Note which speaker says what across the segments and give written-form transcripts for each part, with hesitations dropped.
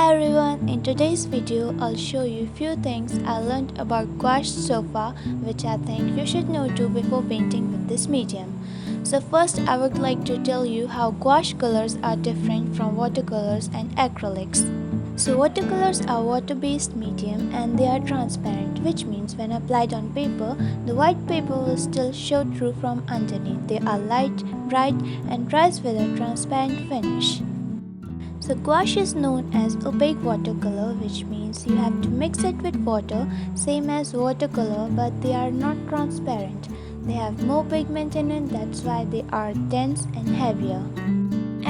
Speaker 1: Hi everyone, in today's video I'll show you few things I learned about gouache so far which I think you should know too before painting with this medium. So first I would like to tell you how gouache colors are different from watercolors and acrylics. So watercolors are water-based medium and they are transparent, which means when applied on paper, the white paper will still show through from underneath. They are light, bright and dries with a transparent finish. So gouache is known as opaque watercolor, which means you have to mix it with water, same as watercolor, but they are not transparent. They have more pigment in it, that's why they are dense and heavier.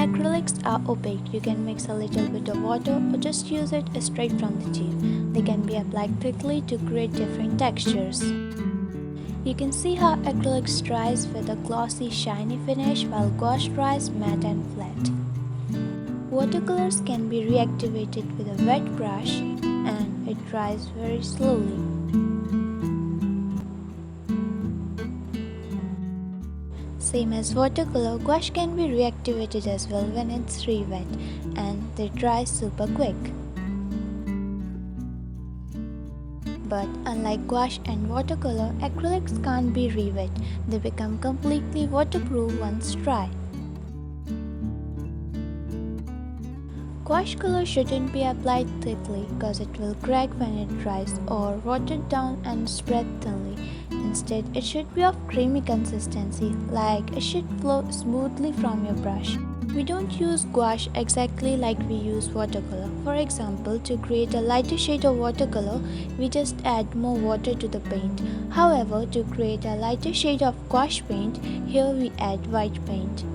Speaker 1: Acrylics are opaque. You can mix a little bit of water or just use it straight from the tube. They can be applied thickly to create different textures. You can see how acrylics dries with a glossy, shiny finish while gouache dries matte and flat. Watercolors can be reactivated with a wet brush and it dries very slowly. Same as watercolor, gouache can be reactivated as well when it's re-wet and they dry super quick. But unlike gouache and watercolor, acrylics can't be re-wet. They become completely waterproof once dry. Gouache color shouldn't be applied thickly because it will crack when it dries, or watered down and spread thinly. Instead, it should be of creamy consistency, like it should flow smoothly from your brush. We don't use gouache exactly like we use watercolor. For example, to create a lighter shade of watercolor, we just add more water to the paint. However, to create a lighter shade of gouache paint, here we add white paint.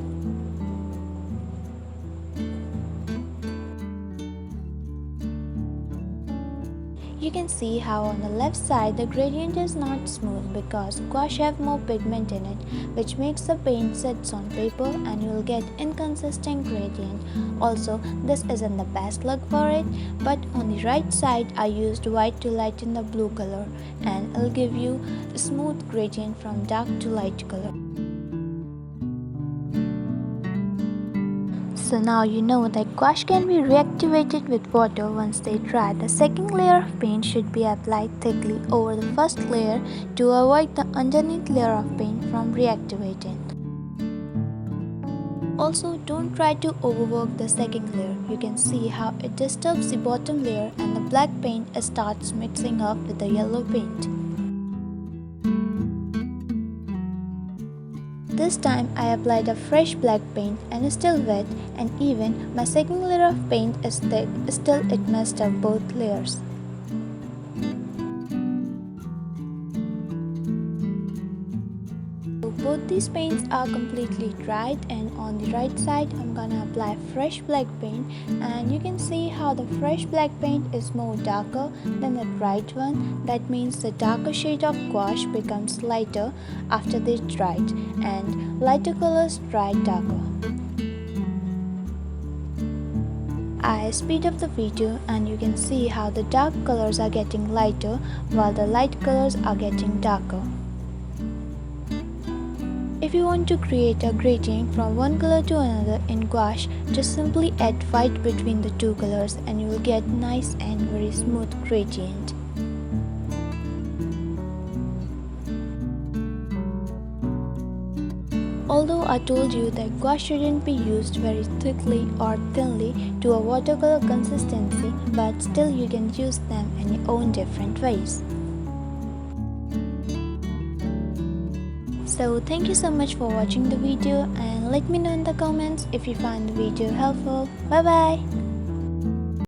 Speaker 1: You can see how on the left side the gradient is not smooth because gouache have more pigment in it, which makes the paint sits on paper and you will get inconsistent gradient. Also, this isn't the best look for it, but on the right side I used white to lighten the blue color and it'll give you a smooth gradient from dark to light color. So now you know that gouache can be reactivated with water once they dry. The second layer of paint should be applied thickly over the first layer to avoid the underneath layer of paint from reactivating. Also, don't try to overwork the second layer. You can see how it disturbs the bottom layer and the black paint starts mixing up with the yellow paint. This time I applied a fresh black paint and it's still wet, and even my second layer of paint is thick, still it messed up both layers. So both these paints are completely dried, and on the right side I'm gonna apply fresh black paint, and you can see how the fresh black paint is more darker than the dried one. That means the darker shade of gouache becomes lighter after they dried and lighter colors dry darker. I speed up the video and you can see how the dark colors are getting lighter while the light colors are getting darker. If you want to create a gradient from one color to another in gouache, just simply add white between the two colors and you will get nice and very smooth gradient. Although I told you that gouache shouldn't be used very thickly or thinly to a watercolor consistency, but still you can use them in your own different ways. So thank you so much for watching the video and let me know in the comments if you find the video helpful. Bye bye!